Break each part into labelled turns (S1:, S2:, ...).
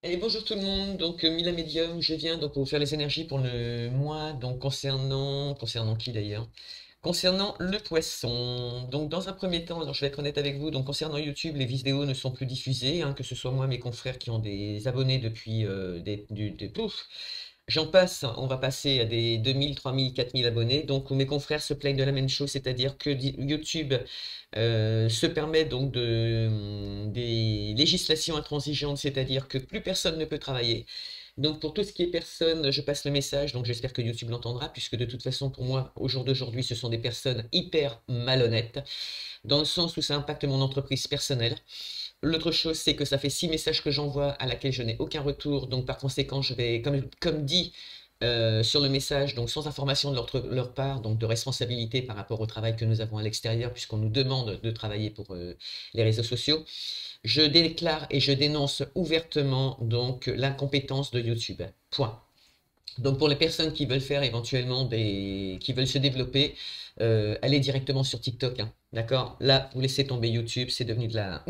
S1: Et bonjour tout le monde, donc Mila Medium, je viens donc vous faire les énergies pour le mois, donc concernant qui d'ailleurs? Concernant le poisson. Donc dans un premier temps, alors je vais être honnête avec vous, donc concernant YouTube, les vidéos ne sont plus diffusées, hein, que ce soit moi, mes confrères qui ont des abonnés depuis pouf, j'en passe, on va passer à des 2000, 3000, 4000 abonnés. Donc mes confrères se plaignent de la même chose, c'est-à-dire que YouTube se permet donc des législations intransigeantes, c'est-à-dire que plus personne ne peut travailler. Donc pour tout ce qui est personne, je passe le message, donc j'espère que YouTube l'entendra, puisque de toute façon pour moi, au jour d'aujourd'hui, ce sont des personnes hyper malhonnêtes, dans le sens où ça impacte mon entreprise personnelle. L'autre chose, c'est que ça fait 6 messages que j'envoie à laquelle je n'ai aucun retour. Donc par conséquent, je vais, comme dit sur le message, donc sans information de leur part, donc de responsabilité par rapport au travail que nous avons à l'extérieur, puisqu'on nous demande de travailler pour les réseaux sociaux, je déclare et je dénonce ouvertement donc l'incompétence de YouTube. Point. Donc pour les personnes qui veulent faire éventuellement qui veulent se développer, allez directement sur TikTok, hein, d'accord? Là, vous laissez tomber YouTube, c'est devenu de la...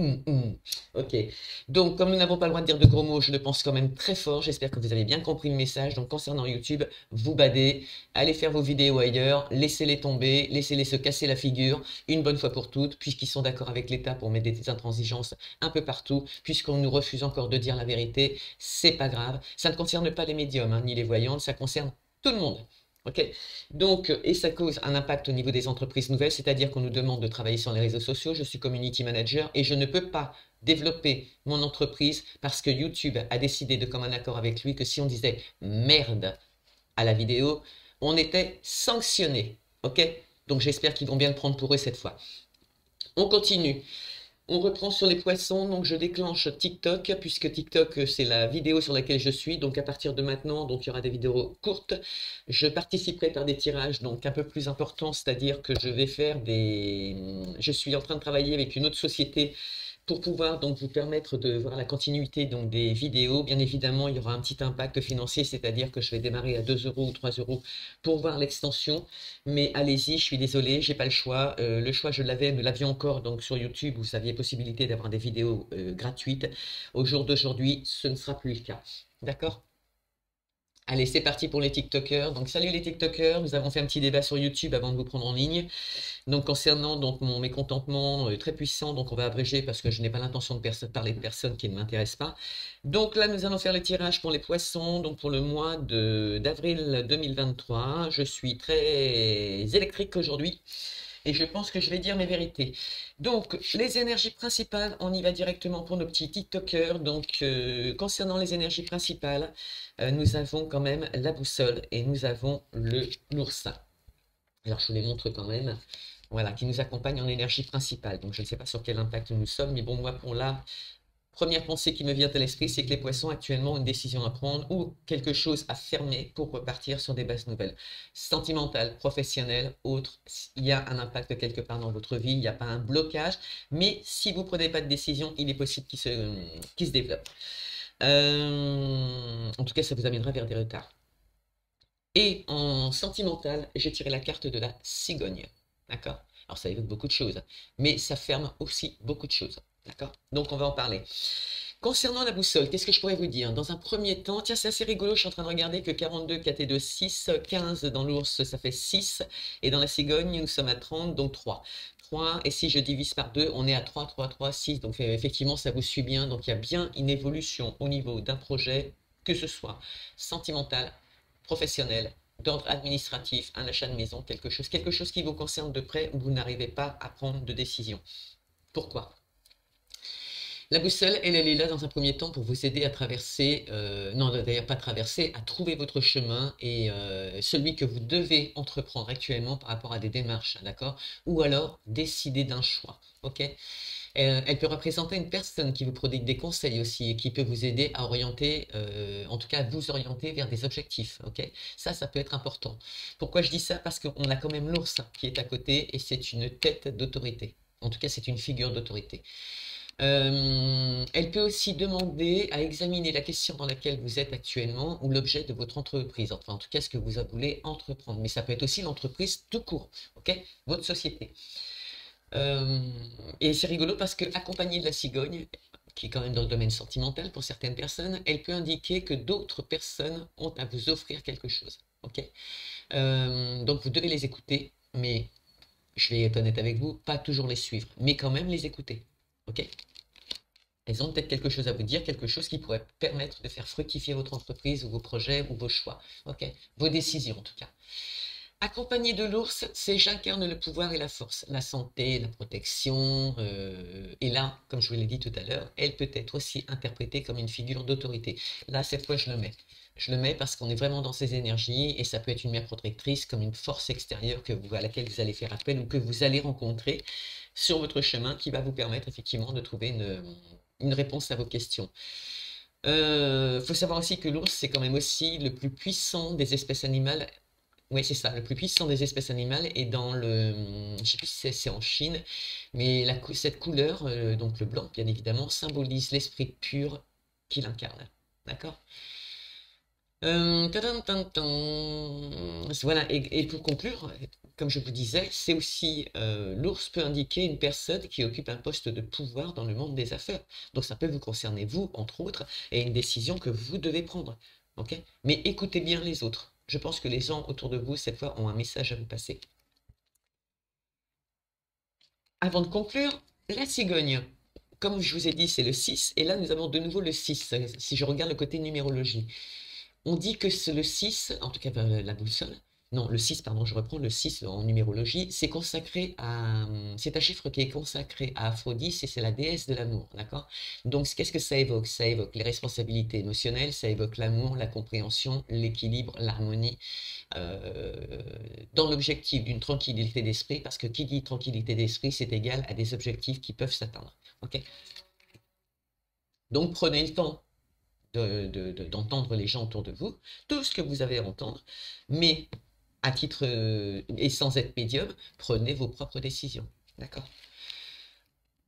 S1: Ok. Donc comme nous n'avons pas le droit de dire de gros mots, je le pense quand même très fort. J'espère que vous avez bien compris le message. Donc concernant YouTube, vous badez, allez faire vos vidéos ailleurs, laissez-les tomber, laissez-les se casser la figure une bonne fois pour toutes, puisqu'ils sont d'accord avec l'État pour mettre des intransigences un peu partout, puisqu'on nous refuse encore de dire la vérité, c'est pas grave. Ça ne concerne pas les médiums, hein, ni les voyants, ça concerne tout le monde. Ok. Donc, et ça cause un impact au niveau des entreprises nouvelles, c'est-à-dire qu'on nous demande de travailler sur les réseaux sociaux. Je suis community manager et je ne peux pas développer mon entreprise parce que YouTube a décidé de commun accord avec lui que si on disait merde à la vidéo, on était sanctionné. Ok. Donc j'espère qu'ils vont bien le prendre pour eux cette fois. On continue. On reprend sur les poissons, donc je déclenche TikTok, puisque TikTok c'est la vidéo sur laquelle je suis, donc à partir de maintenant, donc il y aura des vidéos courtes. Je participerai par des tirages donc un peu plus importants, c'est-à-dire que je vais faire des... Je suis en train de travailler avec une autre société pour pouvoir donc vous permettre de voir la continuité donc des vidéos. Bien évidemment, il y aura un petit impact financier, c'est-à-dire que je vais démarrer à 2 euros ou 3 euros pour voir l'extension. Mais allez-y, je suis désolé, j'ai pas le choix. Le choix, je l'avais, nous l'avions encore donc sur YouTube, vous aviez possibilité d'avoir des vidéos gratuites. Au jour d'aujourd'hui, ce ne sera plus le cas. D'accord? Allez, c'est parti pour les TikTokers. Donc, salut les TikTokers. Nous avons fait un petit débat sur YouTube avant de vous prendre en ligne. Donc, concernant donc mon mécontentement très puissant, donc on va abréger parce que je n'ai pas l'intention de parler de personnes qui ne m'intéressent pas. Donc là, nous allons faire le tirage pour les poissons. Donc, pour le mois d'avril 2023, je suis très électrique aujourd'hui et je pense que je vais dire mes vérités. Donc, les énergies principales, on y va directement pour nos petits TikTokers. Donc, concernant les énergies principales, nous avons quand même la boussole et nous avons l'oursin. Alors, je vous les montre quand même. Voilà, qui nous accompagne en énergie principale. Donc, je ne sais pas sur quel impact nous sommes, mais bon, moi, pour la première pensée qui me vient à l'esprit, c'est que les poissons actuellement ont une décision à prendre ou quelque chose à fermer pour repartir sur des bases nouvelles. Sentimentales, professionnelles, autres, il y a un impact quelque part dans votre vie, il n'y a pas un blocage, mais si vous ne prenez pas de décision, il est possible qu'il se développe. En tout cas, ça vous amènera vers des retards. Et en sentimental, j'ai tiré la carte de la cigogne. D'accord? Alors ça évoque beaucoup de choses, mais ça ferme aussi beaucoup de choses. D'accord? Donc on va en parler. Concernant la boussole, qu'est-ce que je pourrais vous dire? Dans un premier temps, tiens, c'est assez rigolo, je suis en train de regarder que 42, 4 et 2, 6, 15 dans l'ours, ça fait 6, et dans la cigogne, nous sommes à 30, donc 3. 3, et si je divise par 2, on est à 3, 3, 3, 6, donc effectivement, ça vous suit bien, donc il y a bien une évolution au niveau d'un projet, que ce soit sentimental, professionnel, d'ordre administratif, un achat de maison, quelque chose qui vous concerne de près où vous n'arrivez pas à prendre de décision. Pourquoi? La boussole, elle est là dans un premier temps pour vous aider à traverser, non d'ailleurs pas traverser, à trouver votre chemin et celui que vous devez entreprendre actuellement par rapport à des démarches, d'accord? Ou alors décider d'un choix, ok? Elle peut représenter une personne qui vous prodigue des conseils aussi et qui peut vous aider à orienter, en tout cas à vous orienter vers des objectifs, ok? Ça peut être important. Pourquoi je dis ça? Parce qu'on a quand même l'ours qui est à côté et c'est une tête d'autorité. En tout cas, c'est une figure d'autorité. Elle peut aussi demander à examiner la question dans laquelle vous êtes actuellement ou l'objet de votre entreprise, enfin en tout cas ce que vous voulez entreprendre, mais ça peut être aussi l'entreprise tout court, ok? Votre société. Et c'est rigolo parce que accompagné de la cigogne, qui est quand même dans le domaine sentimental pour certaines personnes, elle peut indiquer que d'autres personnes ont à vous offrir quelque chose. Ok? Donc vous devez les écouter, mais je vais être honnête avec vous, pas toujours les suivre, mais quand même les écouter. Ok? Elles ont peut-être quelque chose à vous dire, quelque chose qui pourrait permettre de faire fructifier votre entreprise ou vos projets ou vos choix. Ok? Vos décisions en tout cas. Accompagné de l'ours, c'est j'incarne le pouvoir et la force, la santé, la protection. Et là, comme je vous l'ai dit tout à l'heure, elle peut être aussi interprétée comme une figure d'autorité. Là, cette fois, je le mets. Je le mets parce qu'on est vraiment dans ces énergies et ça peut être une mère protectrice comme une force extérieure à laquelle vous allez faire appel ou que vous allez rencontrer sur votre chemin qui va vous permettre effectivement de trouver une réponse à vos questions. Faut savoir aussi que l'ours, c'est quand même aussi le plus puissant des espèces animales. Oui, c'est ça, le plus puissant des espèces animales est dans le, je sais plus si c'est en Chine, mais cette couleur, donc le blanc bien évidemment, symbolise l'esprit pur qu'il incarne. D'accord? Tadam, tam, tam. Voilà, et pour conclure, comme je vous disais, c'est aussi l'ours peut indiquer une personne qui occupe un poste de pouvoir dans le monde des affaires. Donc ça peut vous concerner vous, entre autres, et une décision que vous devez prendre. Ok? Mais écoutez bien les autres. Je pense que les gens autour de vous, cette fois, ont un message à vous passer. Avant de conclure, la cigogne. Comme je vous ai dit, c'est le 6, et là nous avons de nouveau le 6, si je regarde le côté numérologie. On dit que c'est le 6, en tout cas la boussole, non, le 6, pardon, je reprends le 6 en numérologie, c'est consacré à, c'est un chiffre qui est consacré à Aphrodite et c'est la déesse de l'amour, d'accord? Donc, qu'est-ce que ça évoque? Ça évoque les responsabilités émotionnelles, ça évoque l'amour, la compréhension, l'équilibre, l'harmonie, dans l'objectif d'une tranquillité d'esprit, parce que qui dit tranquillité d'esprit, c'est égal à des objectifs qui peuvent s'atteindre, ok? Donc, prenez le temps d'entendre les gens autour de vous, tout ce que vous avez à entendre, mais à titre et sans être médium, prenez vos propres décisions. D'accord?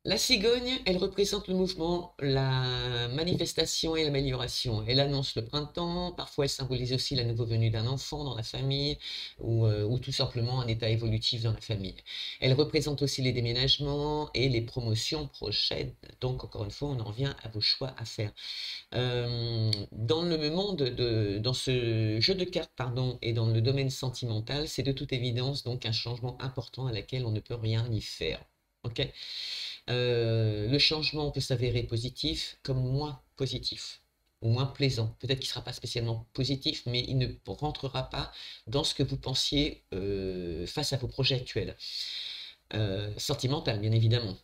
S1: La cigogne, elle représente le mouvement, la manifestation et l'amélioration. Elle annonce le printemps, parfois elle symbolise aussi la nouveau venue d'un enfant dans la famille ou tout simplement un état évolutif dans la famille. Elle représente aussi les déménagements et les promotions prochaines. Donc encore une fois, on en revient à vos choix à faire. Dans le monde dans ce jeu de cartes, pardon, et dans le domaine sentimental, c'est de toute évidence donc un changement important à laquelle on ne peut rien y faire. Ok? Le changement peut s'avérer positif comme moins positif ou moins plaisant. Peut-être qu'il ne sera pas spécialement positif, mais il ne rentrera pas dans ce que vous pensiez face à vos projets actuels. Sentimental, bien évidemment.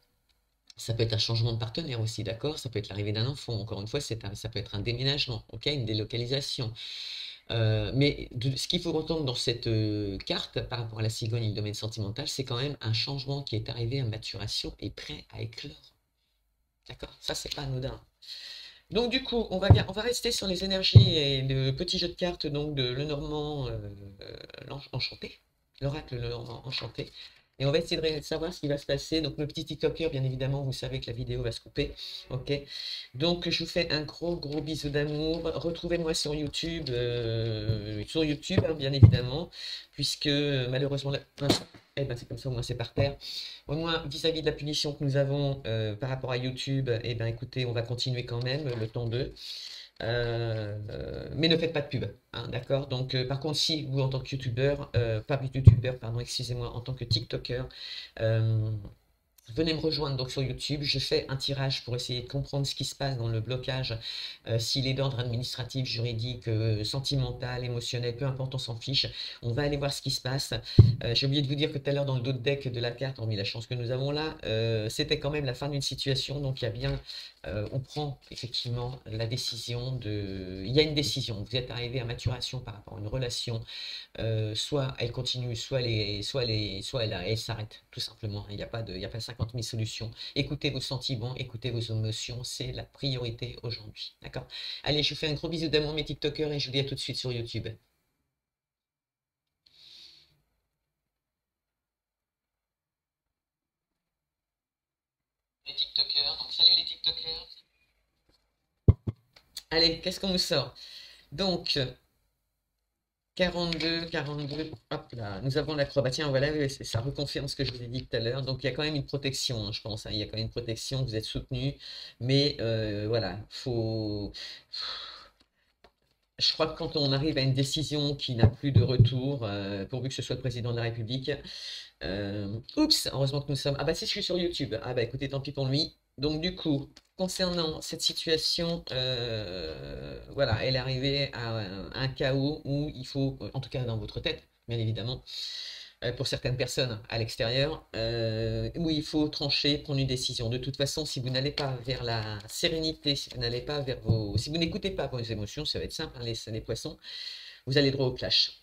S1: Ça peut être un changement de partenaire aussi, d'accord? Ça peut être l'arrivée d'un enfant. Encore une fois, ça peut être un déménagement, ok? Une délocalisation. Mais ce qu'il faut entendre dans cette carte par rapport à la cigogne et le domaine sentimental, c'est quand même un changement qui est arrivé à maturation et prêt à éclore. D'accord? Ça, c'est pas anodin. Donc du coup, on va rester sur les énergies et le petit jeu de cartes donc de Lenormand enchanté, l'oracle Lenormand enchanté. Et on va essayer de savoir ce qui va se passer. Donc le petit TikToker, bien évidemment, vous savez que la vidéo va se couper. Ok. Donc je vous fais un gros bisou d'amour. Retrouvez-moi sur YouTube, hein, bien évidemment, puisque malheureusement, eh ben, c'est comme ça, au moins c'est par terre. Au moins, vis-à-vis de la punition que nous avons par rapport à YouTube, eh ben, écoutez, on va continuer quand même le temps d'eux. Mais ne faites pas de pub, hein, d'accord? Donc, par contre, si vous, en tant que YouTubeur, pas YouTubeur, pardon, excusez-moi, en tant que TikToker, euh, venez me rejoindre donc sur YouTube, je fais un tirage pour essayer de comprendre ce qui se passe dans le blocage, s'il est d'ordre administratif, juridique, sentimental, émotionnel, peu importe, on s'en fiche. On va aller voir ce qui se passe. J'ai oublié de vous dire que tout à l'heure dans le dos de deck de la carte, hormis la chance que nous avons là, c'était quand même la fin d'une situation, donc il y a bien, on prend effectivement la décision il y a une décision, vous êtes arrivé à maturation par rapport à une relation, soit elle continue, elle s'arrête, tout simplement. Il n'y a pas 50 000 solutions. Écoutez vos sentiments, écoutez vos émotions, c'est la priorité aujourd'hui. D'accord? Allez, je vous fais un gros bisou d'amour, mes TikTokers, et je vous dis à tout de suite sur YouTube. Les TikTokers, donc salut les TikTokers. Allez, qu'est-ce qu'on nous sort? Donc, 42, hop là, nous avons l'acrobat. Tiens, voilà, oui, ça reconfirme ce que je vous ai dit tout à l'heure. Donc, il y a quand même une protection, hein, je pense, hein. Il y a quand même une protection, vous êtes soutenu. Mais voilà, je crois que quand on arrive à une décision qui n'a plus de retour, pourvu que ce soit le président de la République, oups, heureusement que nous sommes. Ah bah si je suis sur YouTube. Ah bah écoutez, tant pis pour lui. Donc du coup, concernant cette situation, voilà, elle est arrivée à un chaos où il faut, en tout cas dans votre tête, bien évidemment, pour certaines personnes à l'extérieur, où il faut trancher, prendre une décision. De toute façon, si vous n'allez pas vers la sérénité, si vous n'allez pas vers si vous n'écoutez pas vos émotions, ça va être simple, hein, les poissons, vous allez droit au clash.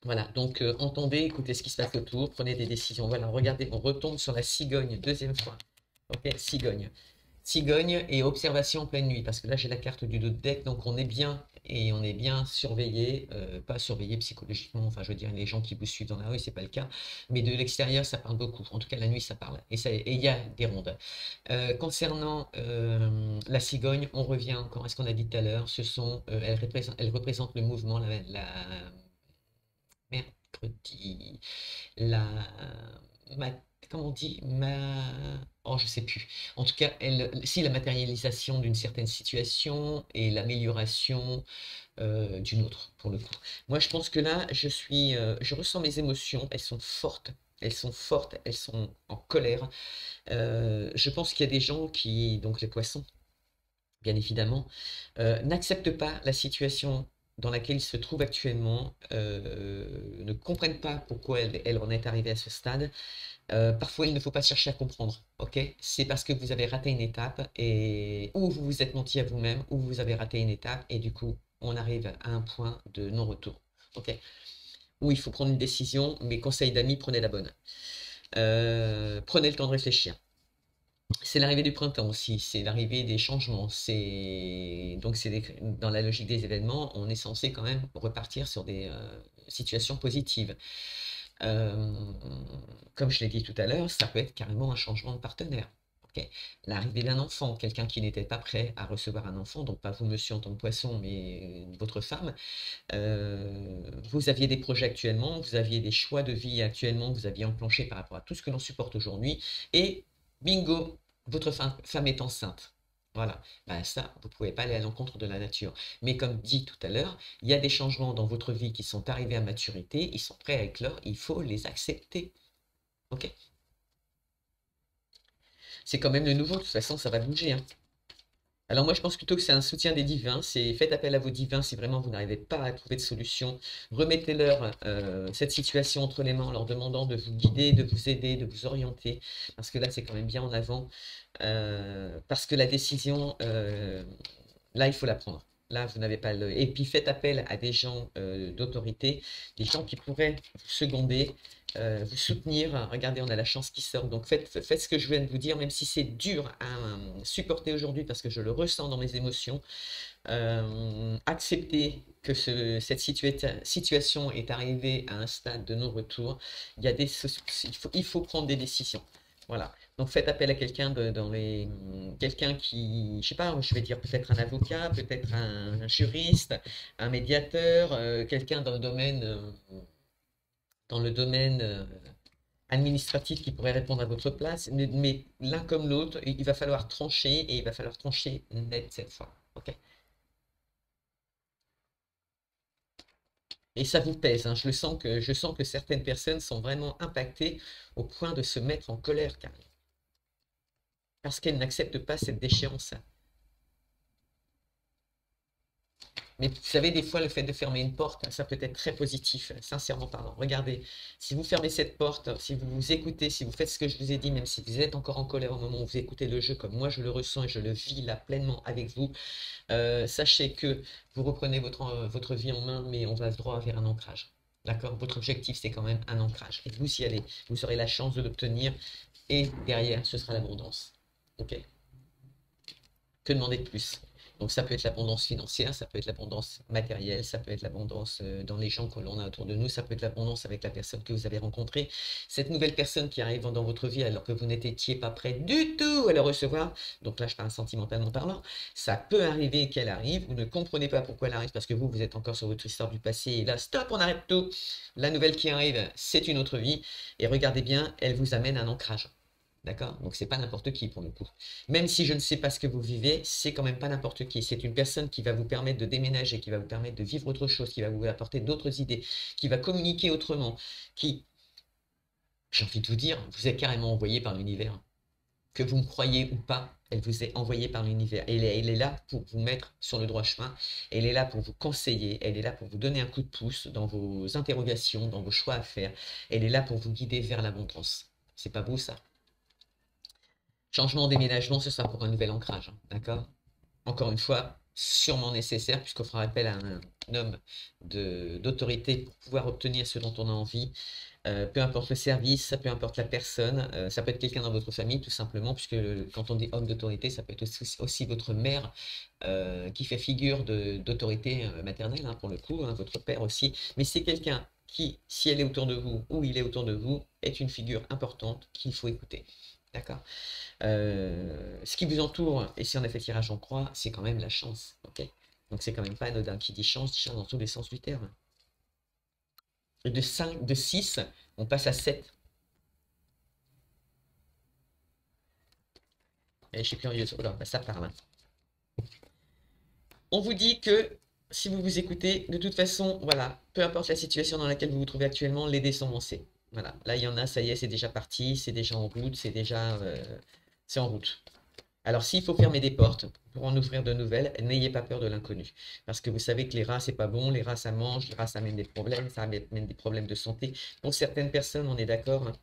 S1: Voilà, donc entendez, écoutez ce qui se passe autour, prenez des décisions. Voilà, regardez, on retombe sur la cigogne, deuxième fois. Ok, cigogne. Cigogne et observation en pleine nuit, parce que là j'ai la carte du dos de deck, donc on est bien, et on est bien surveillé, pas surveillé psychologiquement, enfin je veux dire les gens qui vous suivent dans la rue, c'est pas le cas, mais de l'extérieur ça parle beaucoup, en tout cas la nuit ça parle, et il y a des rondes. Concernant la cigogne, on revient encore à ce qu'on a dit tout à l'heure, elle représente le mouvement, mercredi, la, ma- comment on dit, oh, je sais plus. En tout cas, si la matérialisation d'une certaine situation et l'amélioration d'une autre, pour le coup. Moi, je pense que là, je ressens mes émotions, elles sont fortes. Elles sont fortes, elles sont en colère. Je pense qu'il y a des gens qui, donc les poissons, bien évidemment, n'acceptent pas la situation dans laquelle ils se trouvent actuellement, ne comprennent pas pourquoi elle en est arrivée à ce stade. Parfois, il ne faut pas chercher à comprendre, ok? C'est parce que vous avez raté une étape et ou vous vous êtes menti à vous-même, ou vous avez raté une étape et du coup, on arrive à un point de non-retour, ok? Où il faut prendre une décision, mais conseil d'amis, prenez la bonne. Prenez le temps de réfléchir. C'est l'arrivée du printemps aussi, c'est l'arrivée des changements. Dans la logique des événements, on est censé quand même repartir sur des situations positives. Euh, Comme je l'ai dit tout à l'heure, ça peut être carrément un changement de partenaire. Ok. L'arrivée d'un enfant, quelqu'un qui n'était pas prêt à recevoir un enfant, donc pas vous monsieur en tant que poisson, mais votre femme. Vous aviez des projets actuellement, vous aviez des choix de vie actuellement, vous aviez enclenché par rapport à tout ce que l'on supporte aujourd'hui, et bingo, votre femme est enceinte. Voilà, ben ça, vous ne pouvez pas aller à l'encontre de la nature. Mais comme dit tout à l'heure, il y a des changements dans votre vie qui sont arrivés à maturité, ils sont prêts à éclore, il faut les accepter. Ok? C'est quand même le nouveau, de toute façon, ça va bouger, hein. Alors moi je pense plutôt que c'est un soutien des divins, c'est faites appel à vos divins si vraiment vous n'arrivez pas à trouver de solution, remettez-leur cette situation entre les mains en leur demandant de vous guider, de vous aider, de vous orienter, parce que là c'est quand même bien en avant, parce que la décision, là il faut la prendre. Là, vous n'avez pas le... Et puis faites appel à des gens d'autorité, des gens qui pourraient vous seconder, vous soutenir. Regardez, on a la chance qui sort. Donc faites ce que je viens de vous dire, même si c'est dur à supporter aujourd'hui parce que je le ressens dans mes émotions. Acceptez que cette situation est arrivée à un stade de non-retour. Il faut prendre des décisions. Voilà. Donc faites appel à quelqu'un quelqu'un qui, je sais pas, je vais dire peut-être un avocat, peut-être un juriste, un médiateur, quelqu'un dans le domaine administratif qui pourrait répondre à votre place. Mais l'un comme l'autre, il va falloir trancher et il va falloir trancher net cette fois. Ok? Et ça vous pèse, hein. Je sens que certaines personnes sont vraiment impactées au point de se mettre en colère carrément. Parce qu'elles n'acceptent pas cette déchéance. Mais vous savez, des fois, le fait de fermer une porte, ça peut être très positif, sincèrement parlant. Regardez, si vous fermez cette porte, si vous vous écoutez, si vous faites ce que je vous ai dit, même si vous êtes encore en colère au moment où vous écoutez le jeu, comme moi je le ressens et je le vis là pleinement avec vous, sachez que vous reprenez votre vie en main, mais on va droit vers un ancrage. D'accord? Votre objectif, c'est quand même un ancrage. Et vous y allez. Vous aurez la chance de l'obtenir. Et derrière, ce sera l'abondance. Ok? Que demander de plus? Donc ça peut être l'abondance financière, ça peut être l'abondance matérielle, ça peut être l'abondance dans les gens que l'on a autour de nous, ça peut être l'abondance avec la personne que vous avez rencontrée. Cette nouvelle personne qui arrive dans votre vie alors que vous n'étiez pas prêt du tout à le recevoir, donc là je parle sentimentalement parlant, ça peut arriver qu'elle arrive, vous ne comprenez pas pourquoi elle arrive parce que vous êtes encore sur votre histoire du passé et là stop, on arrête tout, la nouvelle qui arrive c'est une autre vie et regardez bien, elle vous amène un ancrage. D'accord? Donc, c'est pas n'importe qui pour le coup. Même si je ne sais pas ce que vous vivez, c'est quand même pas n'importe qui. C'est une personne qui va vous permettre de déménager, qui va vous permettre de vivre autre chose, qui va vous apporter d'autres idées, qui va communiquer autrement, qui, j'ai envie de vous dire, vous est carrément envoyé par l'univers. Que vous me croyez ou pas, elle vous est envoyée par l'univers. Elle est là pour vous mettre sur le droit chemin. Elle est là pour vous conseiller. Elle est là pour vous donner un coup de pouce dans vos interrogations, dans vos choix à faire. Elle est là pour vous guider vers l'abondance. C'est pas beau ça? Changement, déménagement, ce sera pour un nouvel ancrage, d'accord? Encore une fois, sûrement nécessaire, puisqu'on fera appel à un homme d'autorité pour pouvoir obtenir ce dont on a envie. Peu importe le service, peu importe la personne, ça peut être quelqu'un dans votre famille, tout simplement, puisque quand on dit homme d'autorité, ça peut être aussi votre mère qui fait figure d'autorité maternelle, hein, pour le coup, hein, votre père aussi. Mais c'est quelqu'un qui, si elle est autour de vous ou il est autour de vous, est une figure importante qu'il faut écouter. D'accord? Ce qui vous entoure, et si on a fait tirage en croix, c'est quand même la chance. Ok, donc c'est quand même pas anodin. Qui dit chance dans tous les sens du terme. Et de 6, on passe à 7. Et je suis curieuse. Oh là, bah ça parle. On vous dit que si vous vous écoutez, de toute façon, voilà, peu importe la situation dans laquelle vous vous trouvez actuellement, les dés sont lancés. Voilà, là il y en a, ça y est, c'est déjà parti, c'est déjà en route, c'est en route. Alors, s'il faut fermer des portes pour en ouvrir de nouvelles, n'ayez pas peur de l'inconnu. Parce que vous savez que les rats, c'est pas bon, les rats, ça mange, les rats, ça amène des problèmes, ça amène des problèmes de santé. Pour certaines personnes, on est d'accord, hein,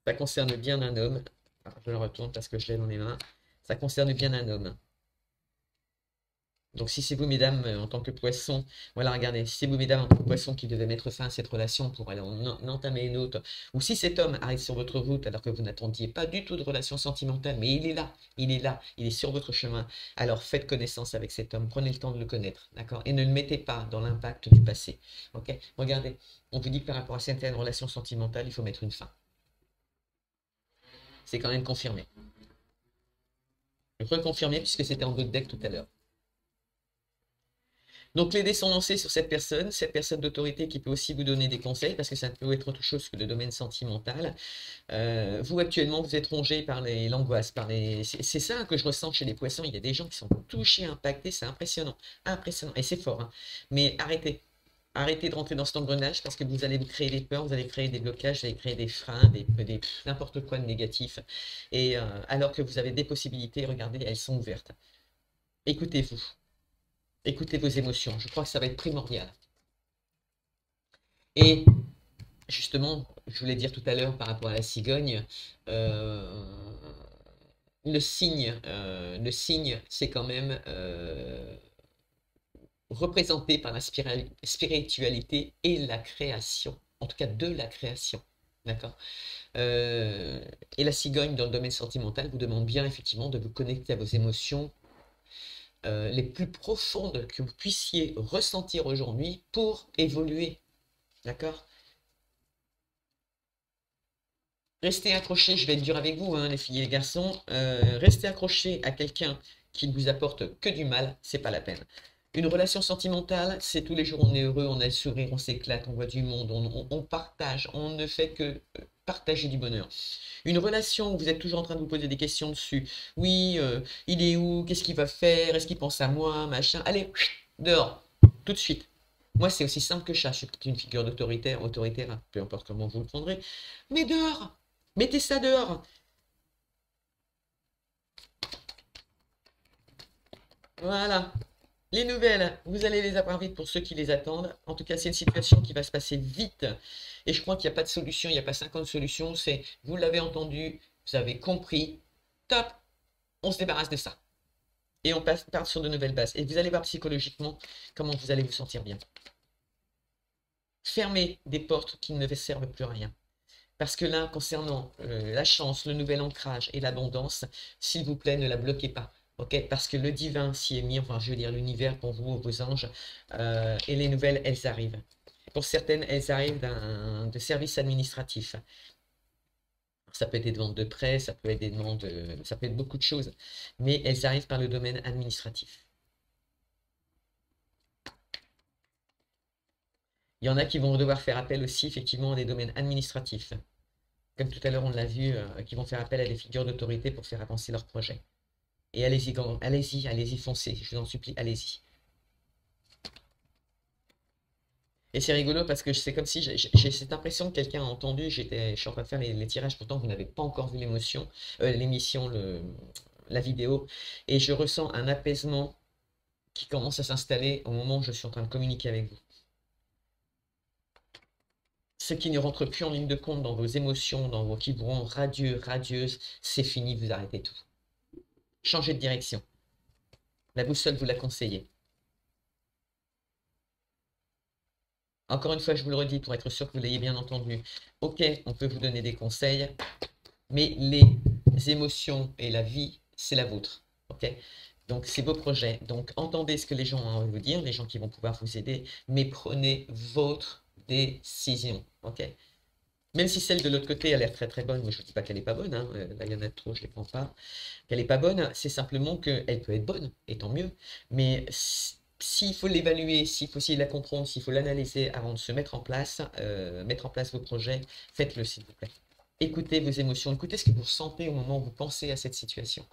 S1: ça concerne bien un homme. Alors, je le retourne parce que je l'ai dans les mains. Ça concerne bien un homme. Donc, si c'est vous, mesdames, en tant que poisson, voilà, regardez, si c'est vous, mesdames, en tant que poisson qui devez mettre fin à cette relation pour aller en entamer une autre, ou si cet homme arrive sur votre route alors que vous n'attendiez pas du tout de relation sentimentale, mais il est là, il est là, il est sur votre chemin, alors faites connaissance avec cet homme, prenez le temps de le connaître, d'accord? Et ne le mettez pas dans l'impact du passé, ok? Regardez, on vous dit que par rapport à certaines relations sentimentales, il faut mettre une fin. C'est quand même confirmé. Reconfirmé puisque c'était en d'autres deck tout à l'heure. Donc les dés sont lancés sur cette personne d'autorité qui peut aussi vous donner des conseils, parce que ça peut être autre chose que le domaine sentimental. Vous actuellement, vous êtes rongé par l'angoisse, c'est ça que je ressens chez les poissons, il y a des gens qui sont touchés, impactés, c'est impressionnant, impressionnant, et c'est fort, hein. Mais arrêtez. Arrêtez de rentrer dans cet engrenage parce que vous allez vous créer des peurs, vous allez créer des blocages, vous allez créer des freins, n'importe quoi de négatif. Et alors que vous avez des possibilités, regardez, elles sont ouvertes. Écoutez-vous. Écoutez vos émotions, je crois que ça va être primordial. Et justement, je voulais dire tout à l'heure par rapport à la cigogne, le signe, c'est quand même représenté par la spiritualité et la création, en tout cas de la création. D'accord? Et la cigogne, dans le domaine sentimental, vous demande bien effectivement de vous connecter à vos émotions les plus profondes que vous puissiez ressentir aujourd'hui pour évoluer. D'accord? Restez accrochés, je vais être dur avec vous, hein, les filles et les garçons. Restez accrochés à quelqu'un qui ne vous apporte que du mal, c'est pas la peine. Une relation sentimentale, c'est tous les jours on est heureux, on a le sourire, on s'éclate, on voit du monde, on partage, on ne fait que partager du bonheur. Une relation où vous êtes toujours en train de vous poser des questions dessus. Oui, il est où? Qu'est-ce qu'il va faire? Est-ce qu'il pense à moi? Machin. Allez, dehors, tout de suite. Moi, c'est aussi simple que ça. Je suis une figure autoritaire, hein, peu importe comment vous le prendrez. Mais dehors! Mettez ça dehors! Voilà. Les nouvelles, vous allez les avoir vite pour ceux qui les attendent. En tout cas, c'est une situation qui va se passer vite. Et je crois qu'il n'y a pas de solution, il n'y a pas 50 solutions. C'est, vous l'avez entendu, vous avez compris. Top! On se débarrasse de ça. Et on part sur de nouvelles bases. Et vous allez voir psychologiquement comment vous allez vous sentir bien. Fermez des portes qui ne servent plus à rien. Parce que là, concernant la chance, le nouvel ancrage et l'abondance, s'il vous plaît, ne la bloquez pas. ok? Parce que le divin s'y est mis, enfin, je veux dire l'univers pour vous, vos anges, et les nouvelles, elles arrivent. Pour certaines, elles arrivent de services administratifs. Ça peut être des demandes de prêt, ça peut être des demandes, ça peut être beaucoup de choses, mais elles arrivent par le domaine administratif. Il y en a qui vont devoir faire appel aussi effectivement à des domaines administratifs. Comme tout à l'heure on l'a vu, qui vont faire appel à des figures d'autorité pour faire avancer leur projet. Et allez-y, allez-y, allez-y, foncez, je vous en supplie, allez-y. Et c'est rigolo parce que c'est comme si j'ai cette impression que quelqu'un a entendu, je suis en train de faire les tirages, pourtant vous n'avez pas encore vu l'émission, la vidéo, et je ressens un apaisement qui commence à s'installer au moment où je suis en train de communiquer avec vous. Ce qui ne rentre plus en ligne de compte dans vos émotions, dans vos qui vous rendent radieux, radieuse, c'est fini, vous arrêtez tout. Changez de direction. La boussole vous l'a conseillé. Encore une fois, je vous le redis pour être sûr que vous l'ayez bien entendu. Ok, on peut vous donner des conseils, mais les émotions et la vie, c'est la vôtre. Ok? Donc, c'est vos projets. Donc, entendez ce que les gens ont à vous dire, les gens qui vont pouvoir vous aider, mais prenez votre décision. Ok? Même si celle de l'autre côté a l'air très très bonne, moi je ne dis pas qu'elle n'est pas bonne, hein, là il y en a trop, je ne les prends pas. Qu'elle n'est pas bonne, c'est simplement qu'elle peut être bonne, et tant mieux. Mais s'il faut l'évaluer, s'il faut essayer de la comprendre, s'il faut l'analyser avant de se mettre en place vos projets, faites-le s'il vous plaît. Écoutez vos émotions, écoutez ce que vous ressentez au moment où vous pensez à cette situation.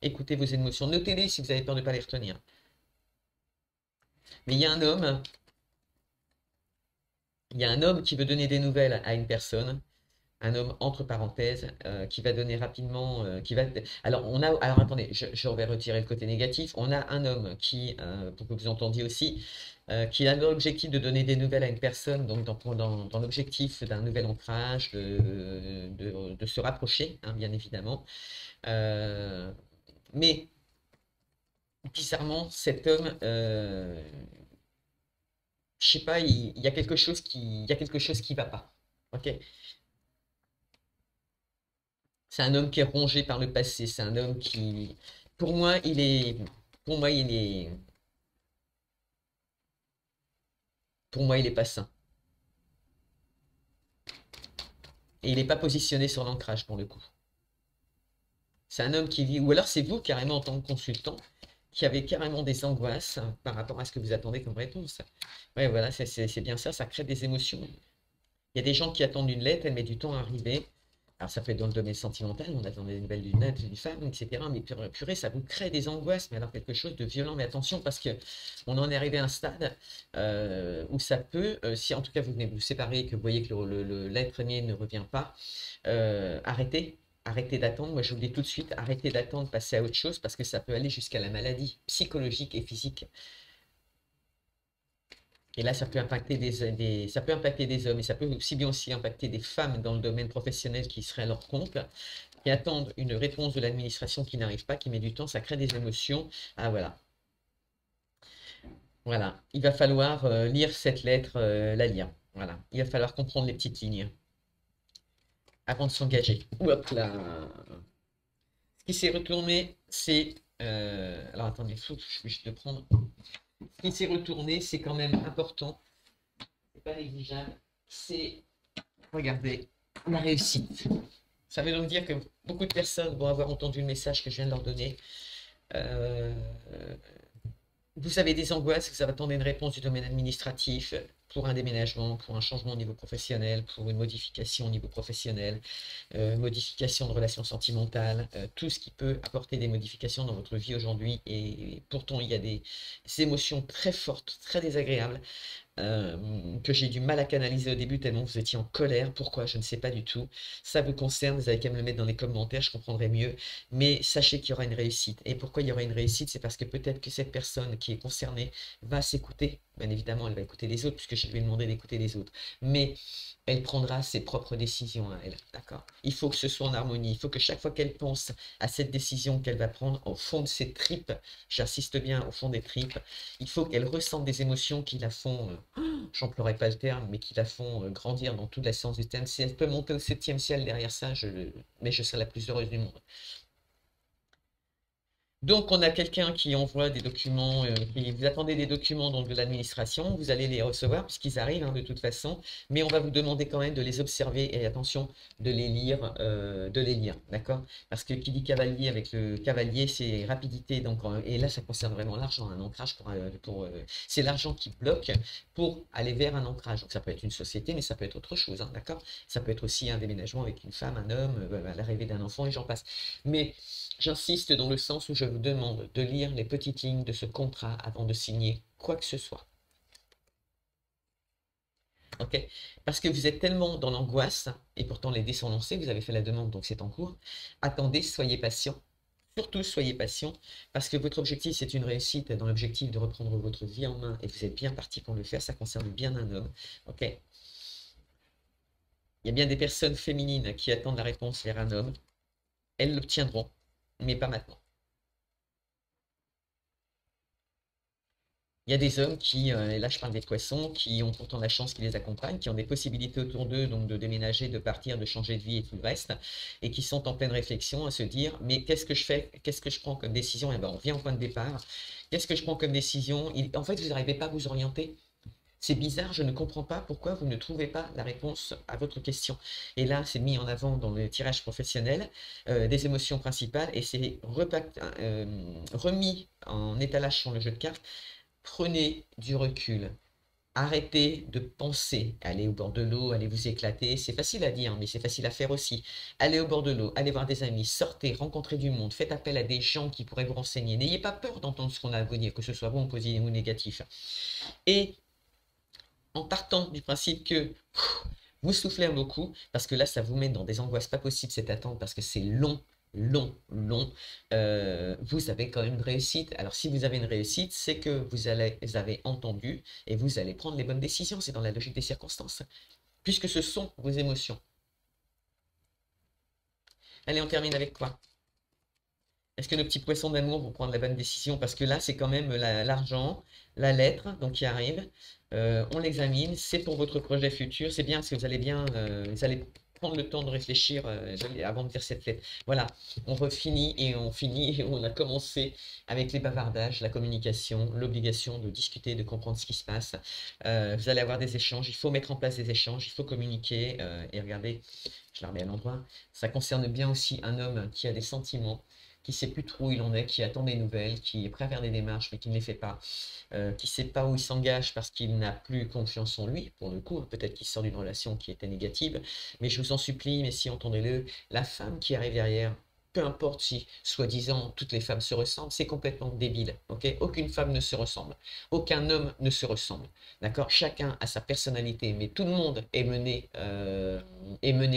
S1: Écoutez vos émotions, notez-les si vous avez peur de ne pas les retenir. Mais il y a un homme qui veut donner des nouvelles à une personne, un homme entre parenthèses, qui va donner rapidement, alors attendez, je vais retirer le côté négatif. On a un homme qui, pour que vous entendiez aussi, qui a l'objectif de donner des nouvelles à une personne, donc dans l'objectif d'un nouvel ancrage, de se rapprocher, hein, bien évidemment. Mais bizarrement, cet homme, je sais pas, il y a quelque chose qui va pas. Ok? C'est un homme qui est rongé par le passé. C'est un homme qui, pour moi, pour moi, pour moi, il est pas sain. Et il n'est pas positionné sur l'ancrage pour le coup. C'est un homme qui vit, ou alors c'est vous carrément en tant que consultant, qui avez carrément des angoisses par rapport à ce que vous attendez comme réponse. Ouais, voilà, c'est bien ça, ça crée des émotions. Il y a des gens qui attendent une lettre, elle met du temps à arriver. Alors ça peut être dans le domaine sentimental, on attend des nouvelles d'une femme, etc. Mais purée, ça vous crée des angoisses, mais alors quelque chose de violent. Mais attention, parce que on en est arrivé à un stade où ça peut, si en tout cas vous venez vous séparer et que vous voyez que l'être aimé ne revient pas, arrêtez. Arrêtez d'attendre, moi je vous le dis tout de suite, arrêtez d'attendre, passez à autre chose parce que ça peut aller jusqu'à la maladie psychologique et physique. Et là, ça peut impacter ça peut impacter des hommes et ça peut aussi bien aussi impacter des femmes dans le domaine professionnel qui seraient à leur compte, qui attendent une réponse de l'administration qui n'arrive pas, qui met du temps, ça crée des émotions. Ah voilà, voilà. Il va falloir lire cette lettre, la lire. Voilà, il va falloir comprendre les petites lignes avant de s'engager. Hop là. Ce qui s'est retourné, c'est... alors attendez, je vais juste le prendre. Ce qui s'est retourné, c'est quand même important. C'est pas négligeable. C'est, regardez, la réussite. Ça veut donc dire que beaucoup de personnes vont avoir entendu le message que je viens de leur donner. Euh, vous avez des angoisses, vous attendez une réponse du domaine administratif pour un déménagement, pour un changement au niveau professionnel, pour une modification au niveau professionnel, modification de relations sentimentales, tout ce qui peut apporter des modifications dans votre vie aujourd'hui. Et pourtant, il y a des émotions très fortes, très désagréables que j'ai du mal à canaliser au début tellement vous étiez en colère. Pourquoi? Je ne sais pas du tout. Ça vous concerne, vous avez qu'à me le mettre dans les commentaires, je comprendrai mieux. Mais sachez qu'il y aura une réussite. Et pourquoi il y aura une réussite? C'est parce que peut-être que cette personne qui est concernée va s'écouter. Bien évidemment, elle va écouter les autres puisque je lui ai demandé d'écouter les autres. Mais elle prendra ses propres décisions à elle. D'accord? Il faut que ce soit en harmonie. Il faut que chaque fois qu'elle pense à cette décision qu'elle va prendre, au fond de ses tripes, j'insiste bien, au fond des tripes, il faut qu'elle ressente des émotions qui la font, j'emploierai pas le terme, mais qui la font grandir dans toute la sens du terme. Si elle peut monter au septième ciel derrière ça, mais je serai la plus heureuse du monde. Donc, on a quelqu'un qui envoie des documents, qui vous attendez des documents donc, de l'administration, vous allez les recevoir puisqu'ils arrivent hein, de toute façon, mais on va vous demander quand même de les observer et attention de les lire, d'accord? Parce que qui dit cavalier avec le cavalier, c'est rapidité, donc et là ça concerne vraiment l'argent, un ancrage c'est l'argent qui bloque pour aller vers un ancrage. Donc ça peut être une société, mais ça peut être autre chose, hein, d'accord? Ça peut être aussi un déménagement avec une femme, un homme, l'arrivée d'un enfant et j'en passe. Mais j'insiste dans le sens où je vous demande de lire les petites lignes de ce contrat avant de signer quoi que ce soit. Ok? Parce que vous êtes tellement dans l'angoisse, et pourtant les dés sont lancés, vous avez fait la demande, donc c'est en cours. Attendez, soyez patient. Surtout, soyez patient, parce que votre objectif, c'est une réussite dans l'objectif de reprendre votre vie en main, et vous êtes bien parti pour le faire, ça concerne bien un homme. Ok? Il y a bien des personnes féminines qui attendent la réponse vers un homme. Elles l'obtiendront, mais pas maintenant. Il y a des hommes qui, et là je parle des poissons, qui ont pourtant la chance qui les accompagne, qui ont des possibilités autour d'eux, donc de déménager, de partir, de changer de vie et tout le reste, et qui sont en pleine réflexion à se dire, mais qu'est-ce que je fais? Qu'est-ce que je prends comme décision? Et ben on revient au point de départ. Qu'est-ce que je prends comme décision? En fait, vous n'arrivez pas à vous orienter. C'est bizarre, je ne comprends pas pourquoi vous ne trouvez pas la réponse à votre question. Et là, c'est mis en avant dans le tirage professionnel des émotions principales et c'est remis en étalage sur le jeu de cartes. Prenez du recul. Arrêtez de penser. Allez au bord de l'eau, allez vous éclater. C'est facile à dire, mais c'est facile à faire aussi. Allez au bord de l'eau, allez voir des amis, sortez, rencontrez du monde, faites appel à des gens qui pourraient vous renseigner. N'ayez pas peur d'entendre ce qu'on a à vous dire, que ce soit bon, positif ou négatif. Et en partant du principe que vous soufflez beaucoup, parce que là, ça vous met dans des angoisses pas possibles cette attente, parce que c'est long, long, long. Vous avez quand même une réussite. Alors, si vous avez une réussite, c'est que vous avez entendu et vous allez prendre les bonnes décisions. C'est dans la logique des circonstances, puisque ce sont vos émotions. Allez, on termine avec quoi? Est-ce que nos petits poissons d'amour vont prendre la bonne décision? Parce que là, c'est quand même l'argent, la lettre donc, qui arrive. On l'examine. C'est pour votre projet futur. C'est bien parce que vous allez prendre le temps de réfléchir avant de dire cette lettre. Voilà, on refinit et on finit. Et on a commencé avec les bavardages, la communication, l'obligation de discuter, de comprendre ce qui se passe. Vous allez avoir des échanges. Il faut mettre en place des échanges. Il faut communiquer. Et regardez, je la remets à l'endroit. Ça concerne bien aussi un homme qui a des sentiments qui ne sait plus trop où il en est, qui attend des nouvelles, qui est prêt à faire des démarches mais qui ne les fait pas, qui ne sait pas où il s'engage parce qu'il n'a plus confiance en lui, pour le coup, peut-être qu'il sort d'une relation qui était négative, mais je vous en supplie, mais si entendez-le, la femme qui arrive derrière, peu importe si, soi-disant, toutes les femmes se ressemblent, c'est complètement débile, ok? Aucune femme ne se ressemble, aucun homme ne se ressemble, d'accord? Chacun a sa personnalité, mais tout le monde est mené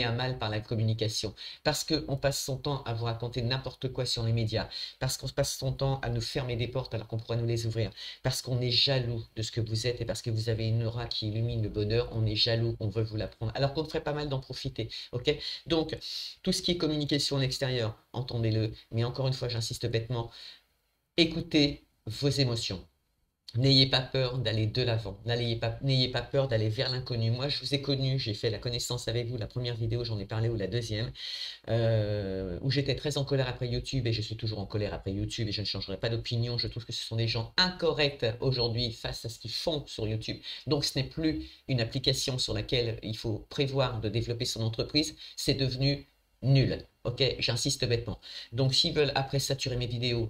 S1: à mal par la communication, parce qu'on passe son temps à vous raconter n'importe quoi sur les médias, parce qu'on passe son temps à nous fermer des portes alors qu'on pourrait nous les ouvrir, parce qu'on est jaloux de ce que vous êtes et parce que vous avez une aura qui illumine le bonheur, on est jaloux, on veut vous l'apprendre, alors qu'on ferait pas mal d'en profiter, ok? Donc, tout ce qui est communication en extérieur, entendez-le, mais encore une fois, j'insiste bêtement, écoutez vos émotions. N'ayez pas peur d'aller de l'avant, n'ayez pas peur d'aller vers l'inconnu. Moi, je vous ai connu, j'ai fait la connaissance avec vous, la première vidéo, j'en ai parlé, ou la deuxième, où j'étais très en colère après YouTube, et je suis toujours en colère après YouTube, et je ne changerai pas d'opinion. Je trouve que ce sont des gens incorrects aujourd'hui face à ce qu'ils font sur YouTube. Donc, ce n'est plus une application sur laquelle il faut prévoir de développer son entreprise, c'est devenu nul. Ok, j'insiste bêtement. Donc, s'ils veulent après saturer mes vidéos,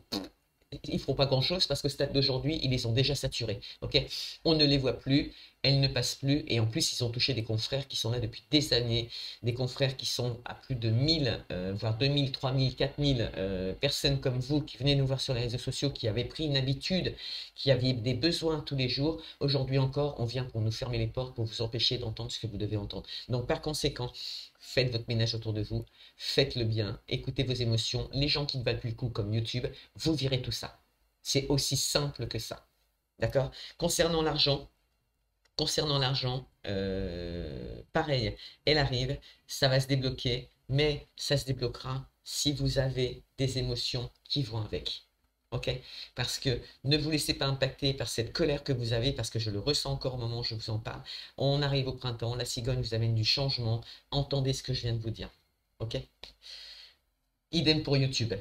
S1: ils ne feront pas grand-chose parce qu'au stade d'aujourd'hui, ils les ont déjà saturés. Ok, on ne les voit plus, elles ne passent plus, et en plus, ils ont touché des confrères qui sont là depuis des années, des confrères qui sont à plus de 1000, voire 2000, 3000, 4000 personnes comme vous qui venez nous voir sur les réseaux sociaux, qui avaient pris une habitude, qui avaient des besoins tous les jours. Aujourd'hui encore, on vient pour nous fermer les portes, pour vous empêcher d'entendre ce que vous devez entendre. Donc, par conséquent, faites votre ménage autour de vous, faites-le bien, écoutez vos émotions. Les gens qui ne valent plus le coup, comme YouTube, vous virez tout ça. C'est aussi simple que ça. D'accord? Concernant l'argent, pareil, elle arrive, ça va se débloquer, mais ça se débloquera si vous avez des émotions qui vont avec. Ok? Parce que ne vous laissez pas impacter par cette colère que vous avez, parce que je le ressens encore au moment où je vous en parle. On arrive au printemps, la cigogne vous amène du changement. Entendez ce que je viens de vous dire. Ok? Idem pour YouTube.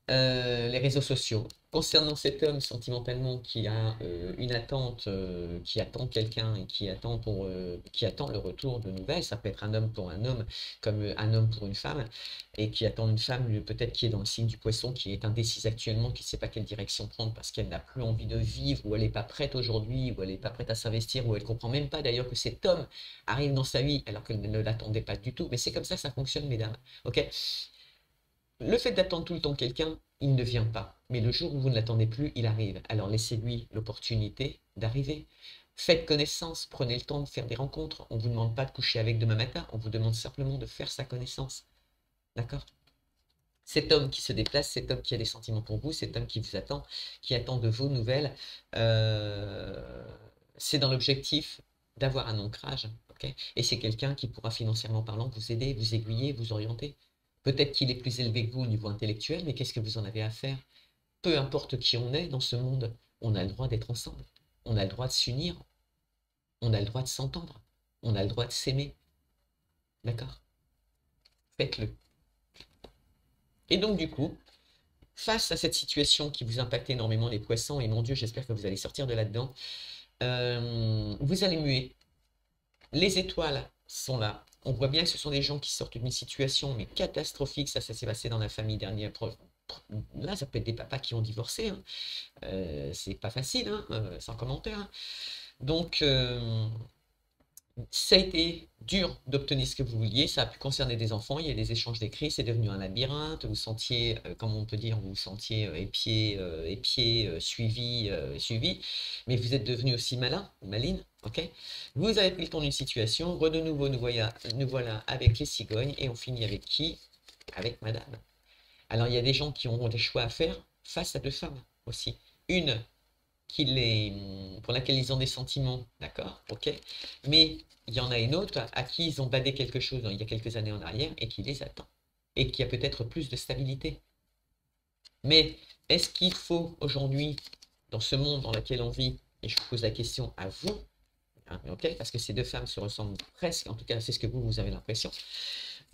S1: les réseaux sociaux. Concernant cet homme sentimentalement qui a une attente, qui attend quelqu'un et qui attend le retour de nouvelles, ça peut être un homme pour un homme, comme un homme pour une femme, et qui attend une femme peut-être qui est dans le signe du poisson, qui est indécise actuellement, qui ne sait pas quelle direction prendre parce qu'elle n'a plus envie de vivre, ou elle n'est pas prête aujourd'hui, ou elle n'est pas prête à s'investir, ou elle comprend même pas d'ailleurs que cet homme arrive dans sa vie alors qu'elle ne l'attendait pas du tout. Mais c'est comme ça fonctionne, mesdames. Ok? Le fait d'attendre tout le temps quelqu'un, il ne vient pas. Mais le jour où vous ne l'attendez plus, il arrive. Alors laissez-lui l'opportunité d'arriver. Faites connaissance, prenez le temps de faire des rencontres. On ne vous demande pas de coucher avec demain matin, on vous demande simplement de faire sa connaissance. D'accord? Cet homme qui se déplace, cet homme qui a des sentiments pour vous, cet homme qui vous attend, qui attend de vos nouvelles, c'est dans l'objectif d'avoir un ancrage. Okay, et c'est quelqu'un qui pourra financièrement parlant vous aider, vous aiguiller, vous orienter. Peut-être qu'il est plus élevé que vous au niveau intellectuel, mais qu'est-ce que vous en avez à faire? Peu importe qui on est dans ce monde, on a le droit d'être ensemble. On a le droit de s'unir. On a le droit de s'entendre. On a le droit de s'aimer. D'accord? Faites-le. Et donc, du coup, face à cette situation qui vous impacte énormément, les poissons, et mon Dieu, j'espère que vous allez sortir de là-dedans, vous allez muer. Les étoiles sont là. On voit bien que ce sont des gens qui sortent d'une situation mais catastrophique. Ça s'est passé dans la famille dernière. Là, ça peut être des papas qui ont divorcé. Hein. C'est pas facile, hein, sans commentaire. Hein. Donc, ça a été dur d'obtenir ce que vous vouliez. Ça a pu concerner des enfants. Il y a des échanges d'écrits. C'est devenu un labyrinthe. Vous sentiez, comment on peut dire, vous sentiez épié, suivi. Mais vous êtes devenu aussi malin ou maline. Ok, vous avez pris le temps d'une situation. De nouveau, nous voilà avec les cigognes. Et on finit avec qui? Avec madame. Alors, il y a des gens qui auront des choix à faire face à deux femmes aussi. Une pour laquelle ils ont des sentiments, d'accord, ok, mais il y en a une autre à qui ils ont badé quelque chose il y a quelques années en arrière et qui les attend, et qui a peut-être plus de stabilité. Mais est-ce qu'il faut aujourd'hui, dans ce monde dans lequel on vit, et je vous pose la question à vous, hein, ok, parce que ces deux femmes se ressemblent presque, en tout cas c'est ce que vous avez l'impression,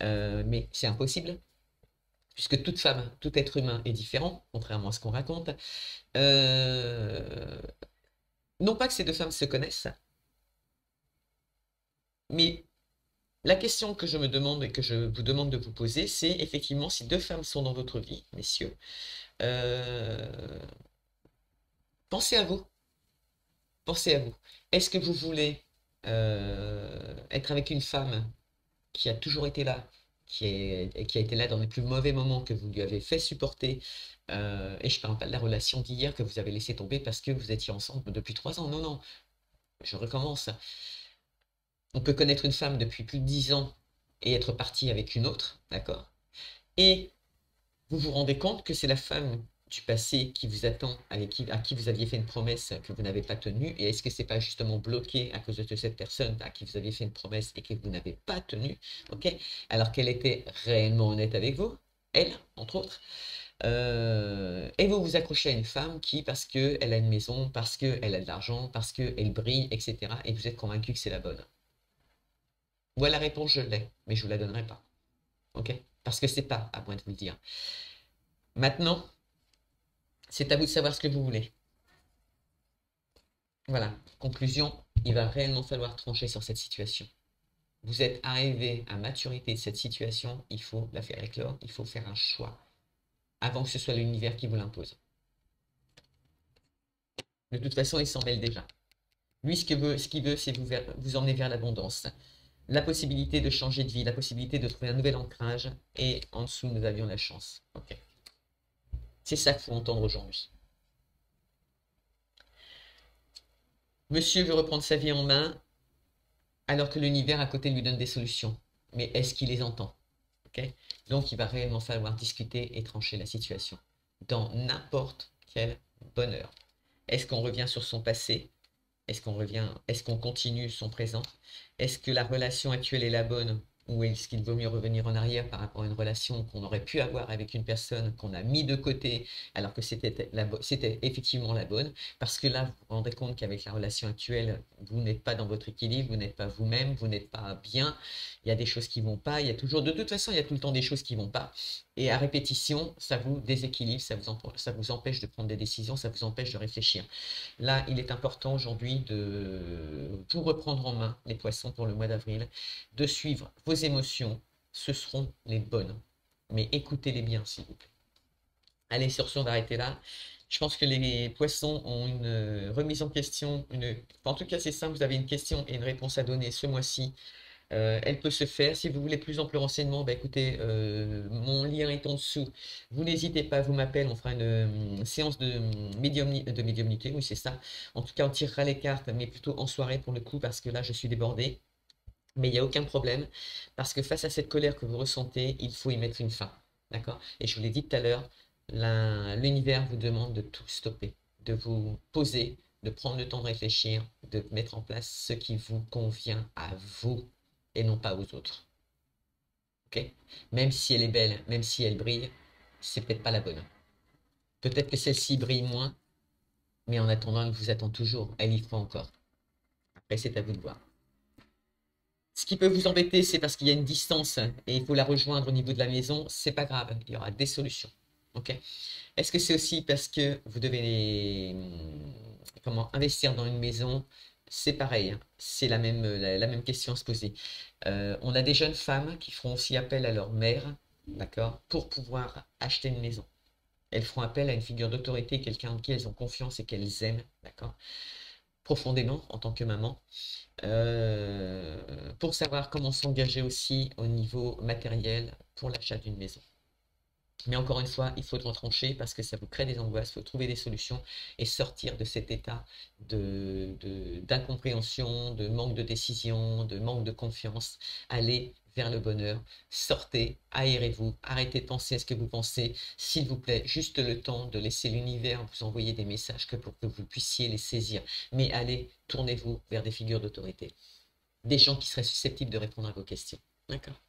S1: mais c'est impossible, puisque toute femme, tout être humain est différent, contrairement à ce qu'on raconte. Non pas que ces deux femmes se connaissent, mais la question que je me demande et que je vous demande de vous poser, c'est effectivement si deux femmes sont dans votre vie, messieurs, euh, pensez à vous. Pensez à vous. Est-ce que vous voulez être avec une femme qui a toujours été là, qui a été là dans les plus mauvais moments que vous lui avez fait supporter, et je ne parle pas de la relation d'hier que vous avez laissé tomber parce que vous étiez ensemble depuis 3 ans. Non, non, je recommence. On peut connaître une femme depuis plus de 10 ans et être parti avec une autre, d'accord? Et vous vous rendez compte que c'est la femme du passé qui vous attend, à qui vous aviez fait une promesse que vous n'avez pas tenue, et est-ce que c'est pas justement bloqué à cause de cette personne à qui vous aviez fait une promesse et que vous n'avez pas tenue, ok? Alors qu'elle était réellement honnête avec vous, elle, entre autres, et vous vous accrochez à une femme qui, parce qu'elle a une maison, parce qu'elle a de l'argent, parce qu'elle brille, etc., et vous êtes convaincu que c'est la bonne. Moi, la réponse, je l'ai, mais je ne vous la donnerai pas. Ok? Parce que c'est pas à moi de vous le dire. Maintenant, c'est à vous de savoir ce que vous voulez. Voilà. Conclusion, il va réellement falloir trancher sur cette situation. Vous êtes arrivé à maturité de cette situation, il faut la faire éclore, il faut faire un choix avant que ce soit l'univers qui vous l'impose. De toute façon, il s'en mêle déjà. Lui, ce qu'il veut, c'est vous emmener vers l'abondance. La possibilité de changer de vie, la possibilité de trouver un nouvel ancrage, et en dessous, nous avions la chance. Ok. C'est ça qu'il faut entendre aujourd'hui. Monsieur veut reprendre sa vie en main, alors que l'univers à côté lui donne des solutions. Mais est-ce qu'il les entend? Okay, donc, il va réellement falloir discuter et trancher la situation dans n'importe quel bonheur. Est-ce qu'on revient sur son passé? Est-ce qu'on continue son présent? Est-ce que la relation actuelle est la bonne ou est-ce qu'il vaut mieux revenir en arrière par rapport à une relation qu'on aurait pu avoir avec une personne qu'on a mis de côté alors que c'était effectivement la bonne, parce que là, vous vous rendez compte qu'avec la relation actuelle, vous n'êtes pas dans votre équilibre, vous n'êtes pas vous-même, vous n'êtes pas bien, il y a des choses qui vont pas, il y a toujours, de toute façon, il y a tout le temps des choses qui vont pas, et à répétition, ça vous déséquilibre, ça vous empêche de prendre des décisions, ça vous empêche de réfléchir. Là, il est important aujourd'hui de tout reprendre en main, les poissons, pour le mois d'avril, de suivre vos émotions, ce seront les bonnes. Mais écoutez-les bien, s'il vous plaît. Allez, sur ce, on va arrêter là. Je pense que les poissons ont une remise en question. En tout cas, c'est simple, vous avez une question et une réponse à donner ce mois-ci. Elle peut se faire. Si vous voulez plus ample renseignement, bah écoutez, mon lien est en dessous. Vous n'hésitez pas, vous m'appelez, on fera une séance de médiumnité, oui c'est ça. En tout cas, on tirera les cartes, mais plutôt en soirée pour le coup, parce que là, je suis débordé. Mais il n'y a aucun problème, parce que face à cette colère que vous ressentez, il faut y mettre une fin. D'accord? Et je vous l'ai dit tout à l'heure, l'univers vous demande de tout stopper, de vous poser, de prendre le temps de réfléchir, de mettre en place ce qui vous convient à vous et non pas aux autres. Ok? Même si elle est belle, même si elle brille, c'est peut-être pas la bonne. Peut-être que celle-ci brille moins, mais en attendant, elle vous attend toujours. Elle y croit encore. Après, c'est à vous de voir. Ce qui peut vous embêter, c'est parce qu'il y a une distance et il faut la rejoindre au niveau de la maison. C'est pas grave, il y aura des solutions. Ok? Est-ce que c'est aussi parce que vous devez investir dans une maison? C'est pareil, hein. C'est la même question à se poser. On a des jeunes femmes qui feront aussi appel à leur mère, d'accord, pour pouvoir acheter une maison. Elles feront appel à une figure d'autorité, quelqu'un en qui elles ont confiance et qu'elles aiment, d'accord, profondément en tant que maman, pour savoir comment s'engager aussi au niveau matériel pour l'achat d'une maison. Mais encore une fois, il faut trancher parce que ça vous crée des angoisses, il faut trouver des solutions et sortir de cet état d'incompréhension, de manque de décision, de manque de confiance. Allez vers le bonheur, sortez, aérez-vous, arrêtez de penser à ce que vous pensez. S'il vous plaît, juste le temps de laisser l'univers vous envoyer des messages que pour que vous puissiez les saisir. Mais allez, tournez-vous vers des figures d'autorité, des gens qui seraient susceptibles de répondre à vos questions. D'accord?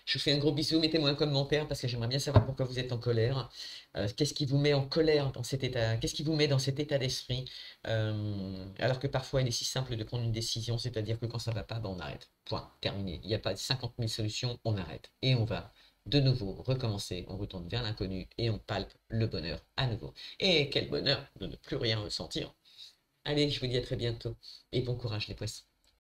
S1: Je vous fais un gros bisou, mettez-moi un commentaire parce que j'aimerais bien savoir pourquoi vous êtes en colère. Qu'est-ce qui vous met en colère dans cet état? Qu'est-ce qui vous met dans cet état d'esprit? Alors que parfois il est si simple de prendre une décision, c'est-à-dire que quand ça ne va pas, ben on arrête. Point, terminé. Il n'y a pas 50 000 solutions, on arrête. Et on va de nouveau recommencer, on retourne vers l'inconnu et on palpe le bonheur à nouveau. Et quel bonheur de ne plus rien ressentir. Allez, je vous dis à très bientôt et bon courage les poissons.